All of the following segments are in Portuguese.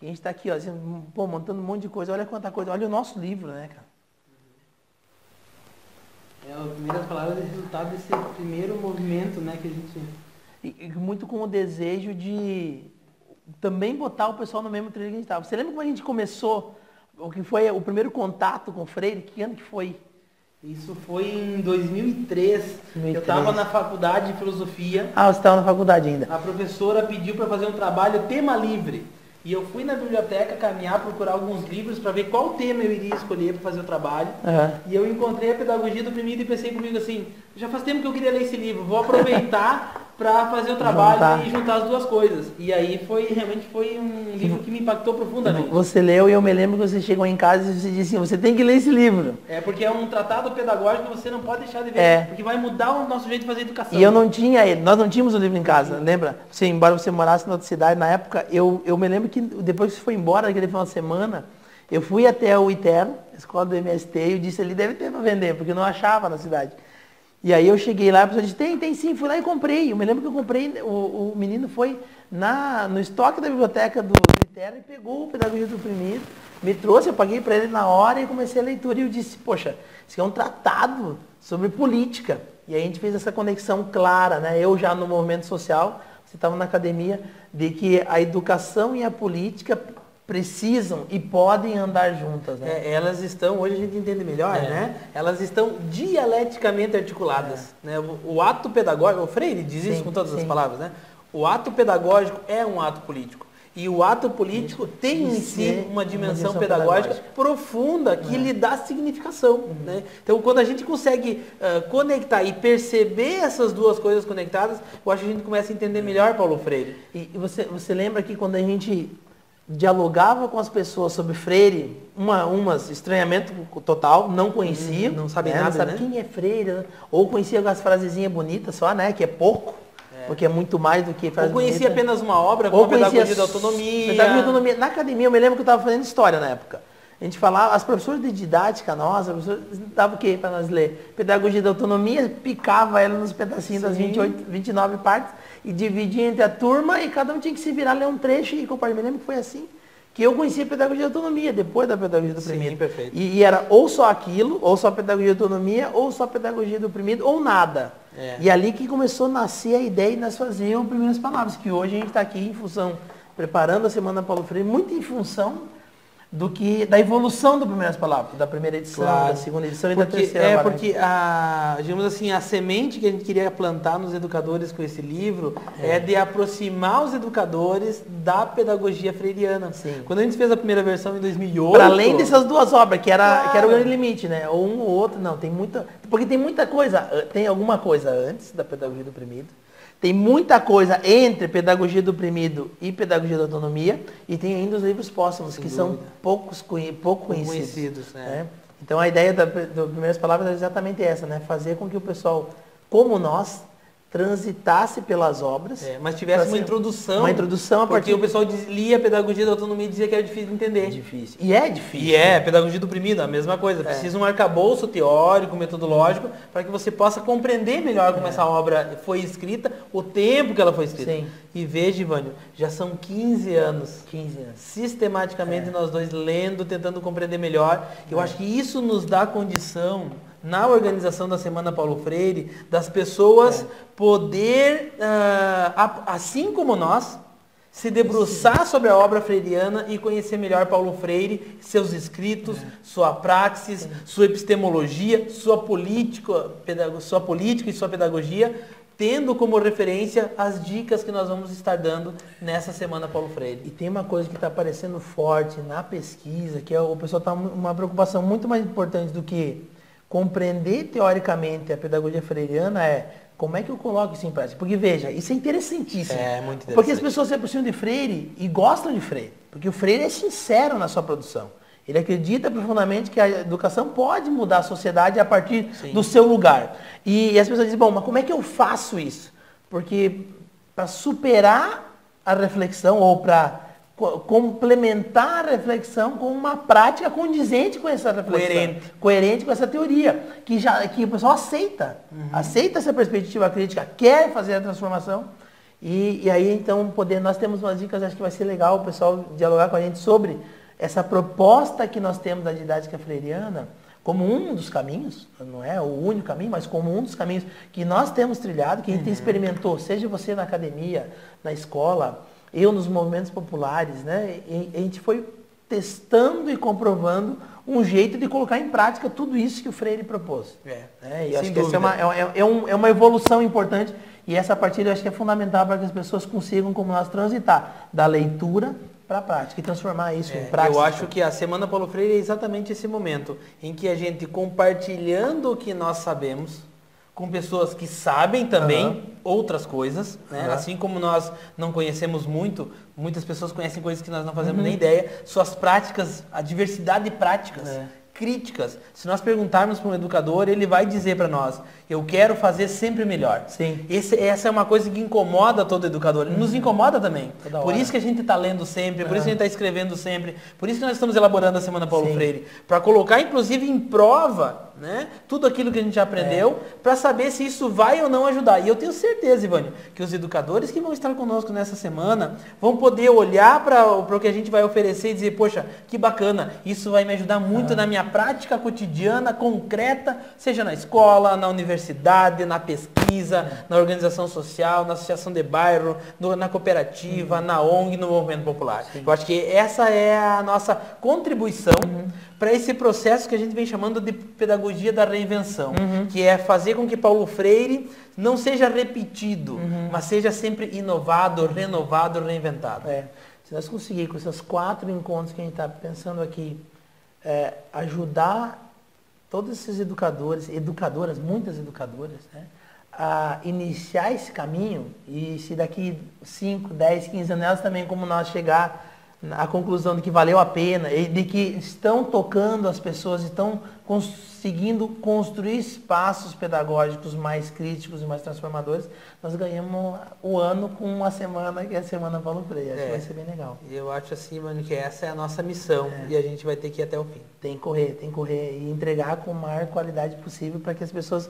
E a gente está aqui, ó, assim, pô, montando um monte de coisa. Olha quanta coisa. Olha o nosso livro, né, cara? A primeira palavra é resultado desse primeiro movimento, né, que a gente... E muito com o desejo de também botar o pessoal no mesmo trilho que a gente estava. Você lembra como a gente começou? O que foi o primeiro contato com o Freire? Que ano que foi? Isso foi em 2003. Eu estava na faculdade de filosofia. Ah, você estava na faculdade ainda. A professora pediu para fazer um trabalho tema livre. E eu fui na biblioteca caminhar, procurar alguns livros para ver qual tema eu iria escolher para fazer o trabalho. E eu encontrei a Pedagogia do Oprimido e pensei comigo assim, já faz tempo que eu queria ler esse livro, vou aproveitar para fazer o trabalho e juntar as duas coisas. E aí realmente foi um livro que me impactou profundamente. Você leu e eu me lembro que você chegou em casa e você disse assim, você tem que ler esse livro. É porque é um tratado pedagógico que você não pode deixar de ver, porque vai mudar o nosso jeito de fazer educação. E eu não tinha ele, nós não tínhamos o livro em casa, lembra? Você, embora você morasse na outra cidade, na época, eu me lembro que depois que você foi embora, naquele final de semana, eu fui até o ITER, a escola do MST, e eu disse, ali deve ter para vender, porque eu não achava na cidade. E aí eu cheguei lá, a pessoa disse, tem sim, fui lá e comprei. Eu me lembro que eu comprei, o menino foi no estoque da biblioteca do ITER e pegou o Pedagogia do Oprimido, me trouxe, eu paguei para ele na hora e comecei a leitura. E eu disse, poxa, isso é um tratado sobre política. E aí a gente fez essa conexão clara, né? Eu já no movimento social, você estava na academia, de que a educação e a política precisam e podem andar juntas, né? Elas estão, hoje a gente entende melhor, né? Elas estão dialeticamente articuladas. Né? O ato pedagógico, o Freire diz isso com todas as palavras, né? O ato pedagógico é um ato político. E o ato político tem em si uma dimensão pedagógica profunda que lhe dá significação. Né? Então, quando a gente consegue conectar e perceber essas duas coisas conectadas, eu acho que a gente começa a entender melhor Paulo Freire. E você lembra que quando a gente dialogava com as pessoas sobre Freire, umas estranhamento total, não conhecia, não sabe nada, nada, não sabe né? quem é Freire, ou conhecia as frasezinhas bonitas só, né, que é pouco, porque é muito mais do que frase bonita. Ou conhecia apenas uma obra, como a Pedagogia da Autonomia. Pedagogia da Autonomia. Na academia, eu me lembro que eu estava fazendo história na época. A gente falava, as professoras de didática nossa, davam o quê para nós ler? Pedagogia da Autonomia, picava ela nos pedacinhos das 29 partes e dividia entre a turma e cada um tinha que se virar, ler um trecho e compartilhar. Me lembro que foi assim que eu conheci a Pedagogia da Autonomia, depois da Pedagogia do Oprimido. Sim, perfeito. E era ou só aquilo, ou só Pedagogia da Autonomia, ou só Pedagogia do Oprimido, ou nada. E ali que começou a nascer a ideia e nós fazíamos primeiras palavras, que hoje a gente está aqui em função, preparando a Semana Paulo Freire, muito em função da evolução das primeiras palavras, da primeira edição, da segunda edição e da terceira. Porque digamos assim, a semente que a gente queria plantar nos educadores com esse livro é de aproximar os educadores da pedagogia freiriana. Sim. Quando a gente fez a primeira versão em 2008... Para além dessas duas obras, que era o grande limite, né? Ou um ou outro, não, tem muita... Porque tem muita coisa, tem alguma coisa antes da Pedagogia do Oprimido, tem muita coisa entre Pedagogia do Oprimido e Pedagogia da Autonomia, e tem ainda os livros póstumos, que são pouco conhecidos. Né? Então a ideia das primeiras palavras é exatamente essa, né? Fazer com que o pessoal, como nós, transitasse pelas obras. Mas tivesse uma introdução. Uma introdução a partir... Porque o pessoal lia a Pedagogia da Autonomia e dizia que era difícil de entender. É difícil. E é difícil. E Pedagogia do Oprimido, a mesma coisa. Precisa um arcabouço teórico, metodológico, para que você possa compreender melhor como essa obra foi escrita, o tempo que ela foi escrita. Sim. E veja, Ivânio, já são 15 anos. Sistematicamente nós dois lendo, tentando compreender melhor. Eu acho que isso nos dá condição, na organização da Semana Paulo Freire, das pessoas poder, assim como nós, se debruçar sobre a obra freiriana e conhecer melhor Paulo Freire, seus escritos, sua praxis, sua epistemologia, sua política e sua pedagogia, tendo como referência as dicas que nós vamos estar dando nessa Semana Paulo Freire. E tem uma coisa que está aparecendo forte na pesquisa, que o pessoal está uma preocupação muito mais importante do que compreender teoricamente a pedagogia freiriana como é que eu coloco isso em prática. Porque veja, isso é interessantíssimo. É muito interessante. Porque as pessoas se aproximam de Freire e gostam de Freire. Porque o Freire é sincero na sua produção. Ele acredita profundamente que a educação pode mudar a sociedade a partir do seu lugar. E as pessoas dizem, bom, mas como é que eu faço isso? Porque para superar a reflexão ou para complementar a reflexão com uma prática condizente com essa reflexão. Coerente com essa teoria. Que o pessoal aceita. Aceita essa perspectiva crítica, quer fazer a transformação. E aí, então, nós temos umas dicas, acho que vai ser legal o pessoal dialogar com a gente sobre essa proposta que nós temos da didática freiriana, como um dos caminhos, não é o único caminho, mas como um dos caminhos que nós temos trilhado, que a gente experimentou, seja você na academia, na escola, eu nos movimentos populares, né? E a gente foi testando e comprovando um jeito de colocar em prática tudo isso que o Freire propôs. E eu acho que essa é uma evolução importante, e essa partilha eu acho que é fundamental para que as pessoas consigam, como nós, transitar da leitura para a prática e transformar isso em prática. Eu acho que a Semana Paulo Freire é exatamente esse momento em que a gente, compartilhando o que nós sabemos, com pessoas que sabem também outras coisas, né? Assim como nós não conhecemos muito, muitas pessoas conhecem coisas que nós não fazemos nem ideia, suas práticas, a diversidade de práticas, críticas. Se nós perguntarmos para um educador, ele vai dizer para nós, eu quero fazer sempre melhor. Sim. Essa é uma coisa que incomoda todo educador. Nos incomoda também. Por isso que a gente está lendo sempre, por isso que a gente está escrevendo sempre, por isso que nós estamos elaborando a Semana Paulo Freire. Para colocar, inclusive, em prova, né, tudo aquilo que a gente já aprendeu, para saber se isso vai ou não ajudar. E eu tenho certeza, Ivânio, que os educadores que vão estar conosco nessa semana vão poder olhar para o que a gente vai oferecer e dizer, poxa, que bacana, isso vai me ajudar muito na minha prática cotidiana, concreta, seja na escola, na universidade, na pesquisa, na organização social, na associação de bairro, na cooperativa, na ONG, no movimento popular. Eu acho que essa é a nossa contribuição para esse processo que a gente vem chamando de pedagogia da reinvenção, que é fazer com que Paulo Freire não seja repetido, mas seja sempre inovado, renovado, reinventado. Se nós conseguirmos, com esses 4 encontros que a gente está pensando aqui, ajudar todos esses educadores, muitas educadoras, né, a iniciar esse caminho, e se daqui 5, 10, 15 anos elas também, como nós, chegar à conclusão de que valeu a pena, e de que estão tocando as pessoas, estão conseguindo construir espaços pedagógicos mais críticos e mais transformadores, nós ganhamos o ano com uma semana, que é a Semana Paulo Freire. Acho que vai ser bem legal. Eu acho assim, mano, que essa é a nossa missão, e a gente vai ter que ir até o fim. Tem que correr e entregar com a maior qualidade possível para que as pessoas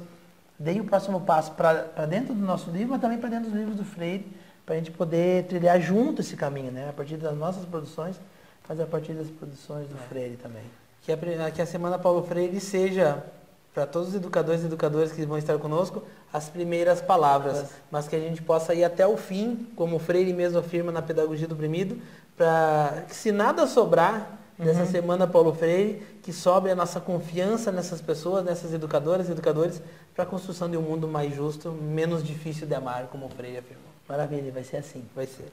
deem o próximo passo para dentro do nosso livro, mas também para dentro dos livros do Freire, para a gente poder trilhar junto esse caminho, né? A partir das nossas produções, mas a partir das produções do Freire também. Que a Semana Paulo Freire seja, para todos os educadores e educadoras que vão estar conosco, as primeiras palavras, mas que a gente possa ir até o fim, como o Freire mesmo afirma na Pedagogia do Oprimido, para que, se nada sobrar dessa Semana Paulo Freire, que sobre a nossa confiança nessas pessoas, nessas educadoras e educadores, para a construção de um mundo mais justo, menos difícil de amar, como o Freire afirmou. Maravilha, vai ser assim. Vai ser.